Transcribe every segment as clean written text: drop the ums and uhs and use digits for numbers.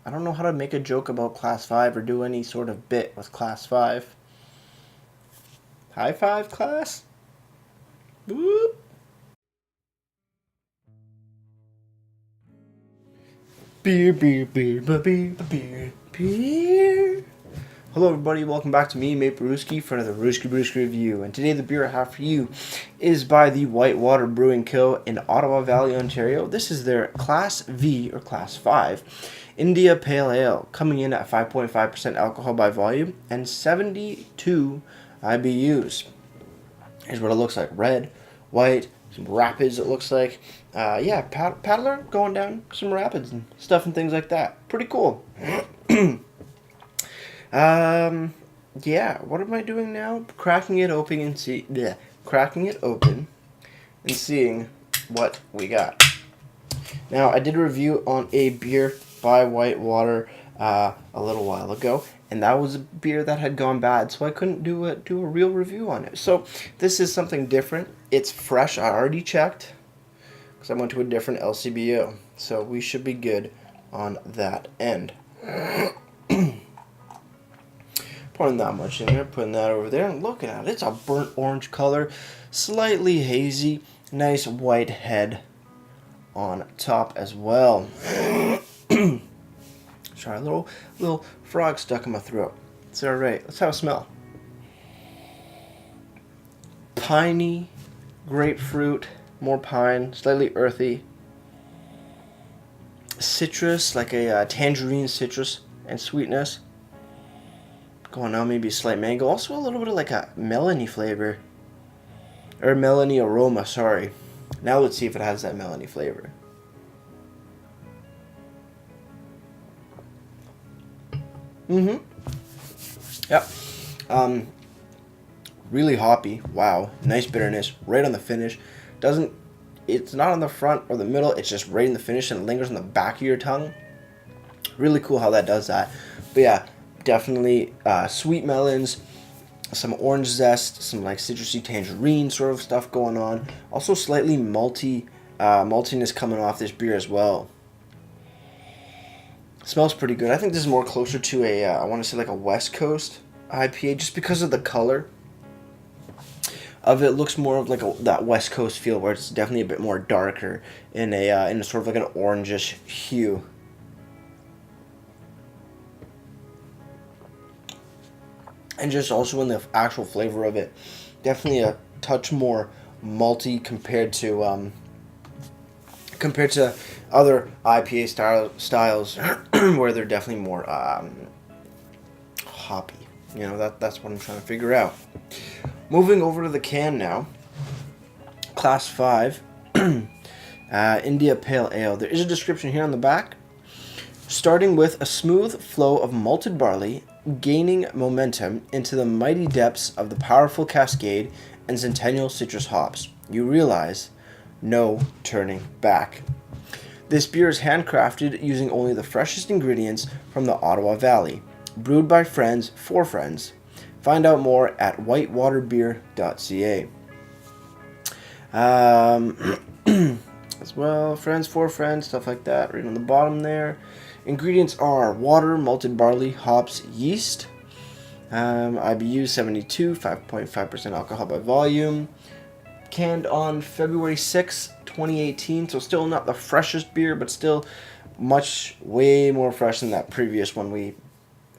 I don't know how to make a joke about Class 5 or do any sort of bit with Class 5. High five, class? Whoop. Beer, beer, beer, beer, beer, beer, beer. Hello, everybody. Welcome back to me, Mate Brewski, for another Brewski review. And today, the beer I have for you is by the Whitewater Brewing Co. in Ottawa Valley, Ontario. This is their Class V or Class 5 India Pale Ale, coming in at 5.5% alcohol by volume and 72 IBUs. Here's what it looks like: red, white, some rapids. It looks like, paddler going down some rapids and stuff and things like that. Pretty cool. Yeah. What am I doing now? Cracking it open and seeing what we got. Now, I did a review on a beer by Whitewater a little while ago, and that was a beer that had gone bad, so I couldn't do a real review on it. So this is something different. It's fresh. I already checked because I went to a different LCBO, so we should be good on that end. Pouring that much in there, putting that over there, and looking at it. It's a burnt orange color, slightly hazy, nice white head on top as well. Sorry, a little frog stuck in my throat. It's alright. Let's have a smell. Piney, grapefruit, more pine, slightly earthy. Citrus, like a tangerine citrus and sweetness. Going on, maybe a slight mango. Also a little bit of like a melony flavor. Or melony aroma, sorry. Now let's see if it has that melony flavor. Yep. Really hoppy. Wow. Nice bitterness. Right on the finish. It's not on the front or the middle. It's just right in the finish and it lingers on the back of your tongue. Really cool how that does that. But yeah, definitely sweet melons, some orange zest, some like citrusy tangerine sort of stuff going on. Also slightly maltiness coming off this beer as well. Smells pretty good. I think this is more closer to I want to say like a West Coast IPA, just because of the color of it. Looks more of like that West Coast feel, where it's definitely a bit more darker in a sort of like an orangish hue. And just also in the actual flavor of it, definitely a touch more malty compared to other IPA styles where they're definitely more hoppy. You know, that's what I'm trying to figure out. Moving over to the can now. Class 5 India Pale Ale. There is a description here on the back. Starting with a smooth flow of malted barley, gaining momentum into the mighty depths of the powerful Cascade and Centennial citrus hops, you realize no turning back. This beer is handcrafted using only the freshest ingredients from the Ottawa Valley, brewed by friends for friends. Find out more at whitewaterbeer.ca. As well, friends for friends, stuff like that, right on the bottom there. Ingredients are water, malted barley, hops, yeast. IBU 72, 5.5% alcohol by volume. Canned on February 6, 2018, so still not the freshest beer, but still way more fresh than that previous one we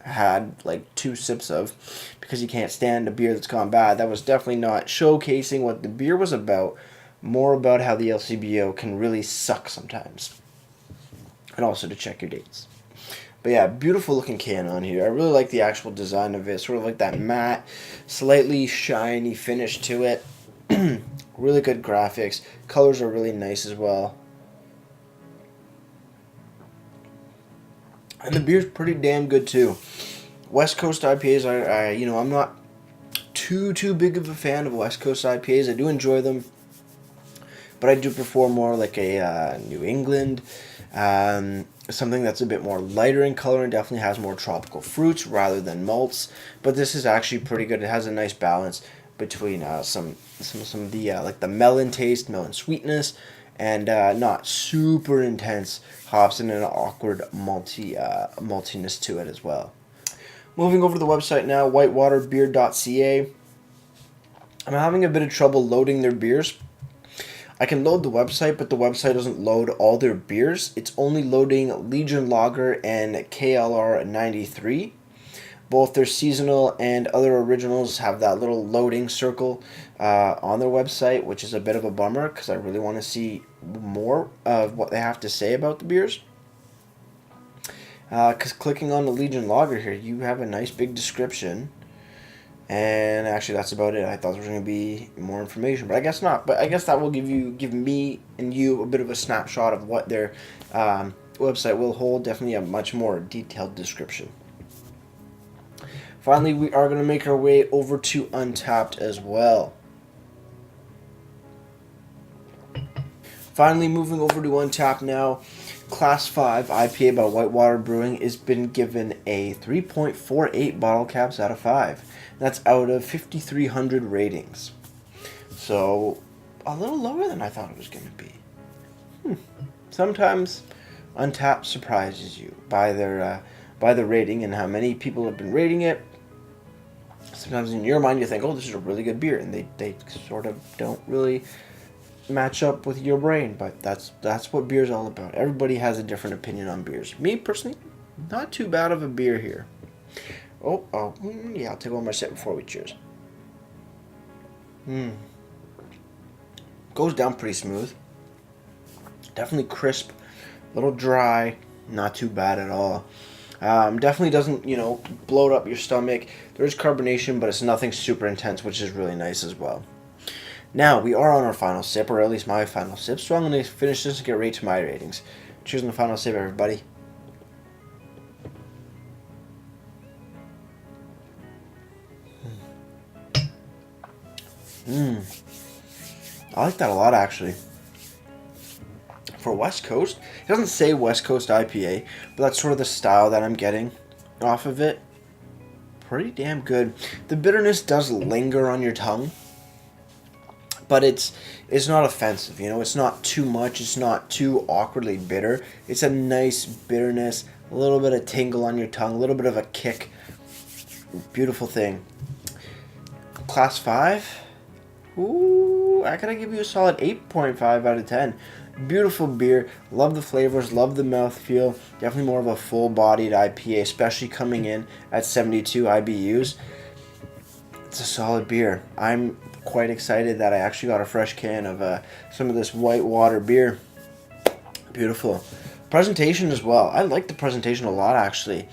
had like 2 sips of, because you can't stand a beer that's gone bad. That was definitely not showcasing what the beer was about, more about how the LCBO can really suck sometimes. And also to check your dates. But yeah, beautiful looking can on here. I really like the actual design of it. Sort of like that matte, slightly shiny finish to it. Really good graphics. Colors are really nice as well. And the beer's pretty damn good too. West Coast IPAs I'm not too big of a fan of West Coast IPAs. I do enjoy them, but I do prefer more like a New England, something that's a bit more lighter in color and definitely has more tropical fruits rather than malts. But this is actually pretty good. It has a nice balance between some of the like the melon taste, melon sweetness, and not super intense hops, and an awkward maltiness to it as well. Moving over to the website now, whitewaterbeer.ca. I'm having a bit of trouble loading their beers. I can load the website, but the website doesn't load all their beers. It's only loading Legion Lager and KLR 93. Both their seasonal and other originals have that little loading circle on their website, which is a bit of a bummer because I really want to see more of what they have to say about the beers. Because clicking on the Legion Lager here, you have a nice big description. And actually, that's about it. I thought there was going to be more information, but I guess not. But I guess that will give me and you a bit of a snapshot of what their website will hold. Definitely a much more detailed description. Finally, we are going to make our way over to Untapped as well. Finally, moving over to Untapped now. Class 5 IPA by Whitewater Brewing has been given a 3.48 bottle caps out of 5. That's out of 5,300 ratings. So, a little lower than I thought it was going to be. Sometimes Untapped surprises you by the rating and how many people have been rating it. Sometimes in your mind you think, oh, this is a really good beer, and they sort of don't really match up with your brain, but that's what beer's all about. Everybody has a different opinion on beers. Me personally, not too bad of a beer here. Yeah, I'll take one more sip before we cheers. Goes down pretty smooth. Definitely crisp, a little dry, not too bad at all. Definitely doesn't, bloat up your stomach. There is carbonation, but it's nothing super intense, which is really nice as well. Now, we are on our final sip, or at least my final sip, so I'm going to finish this and get right to my ratings. Cheers on the final sip, everybody. I like that a lot, actually. For West Coast, it doesn't say West Coast IPA, but that's sort of the style that I'm getting off of it. Pretty damn good. The bitterness does linger on your tongue, but it's not offensive, It's not too much. It's not too awkwardly bitter. It's a nice bitterness, a little bit of tingle on your tongue, a little bit of a kick. Beautiful thing. Class 5? Ooh, I gotta give you a solid 8.5 out of 10. Beautiful beer. Love the flavors. Love the mouthfeel. Definitely more of a full-bodied IPA, especially coming in at 72 IBUs. It's a solid beer. I'm quite excited that I actually got a fresh can of some of this Whitewater beer. Beautiful. Presentation as well. I like the presentation a lot, actually.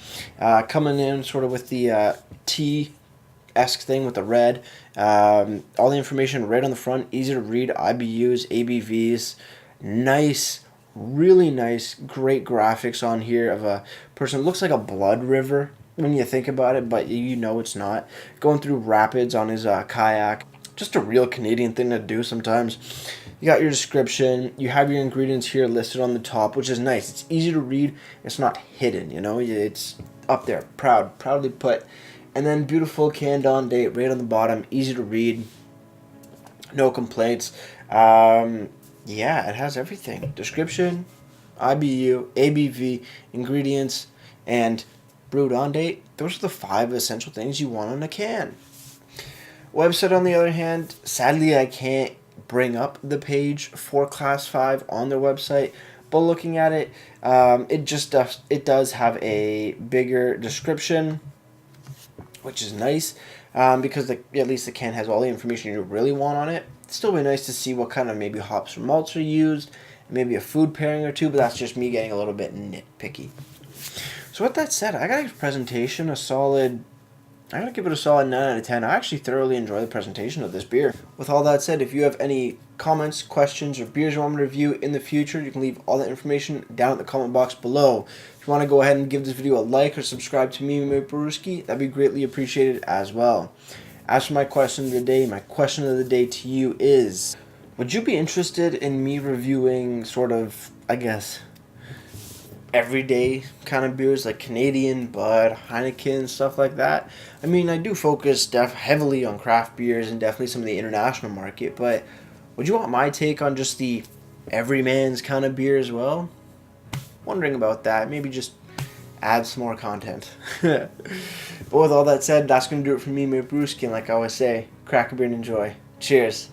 Coming in sort of with the tea-esque thing with the red. All the information right on the front. Easy to read. IBUs, ABVs. Nice, really nice, great graphics on here of a person. It looks like a blood river when you think about it, but it's not. Going through rapids on his kayak. Just a real Canadian thing to do sometimes. You got your description. You have your ingredients here listed on the top, which is nice. It's easy to read. It's not hidden, It's up there. Proudly put. And then beautiful canned on date right on the bottom. Easy to read. No complaints. Yeah, it has everything. Description, IBU, ABV, ingredients, and brewed on date. Those are the 5 essential things you want on a can. Website, on the other hand, sadly I can't bring up the page for Class 5 on their website, but looking at it, it does have a bigger description, which is nice, because at least the can has all the information you really want on it. It'd still be nice to see what kind of maybe hops or malts are used, maybe a food pairing or two, but that's just me getting a little bit nitpicky. So with that said, I gotta give presentation a solid. I gotta give it a solid 9 out of 10. I actually thoroughly enjoy the presentation of this beer. With all that said, if you have any comments, questions, or beers you want me to review in the future, you can leave all that information down in the comment box below. If you want to go ahead and give this video a like or subscribe to me, Brewski, that'd be greatly appreciated as well. As for my question of the day, to you is, would you be interested in me reviewing sort of, I guess, everyday kind of beers like Canadian, Bud, Heineken, stuff like that? I mean, I do focus heavily on craft beers and definitely some of the international market, but would you want my take on just the every man's kind of beer as well. Wondering about that. Maybe just add some more content. But with all that said, that's going to do it for me, my brewski. And like I always say, crack a beer and enjoy. Cheers.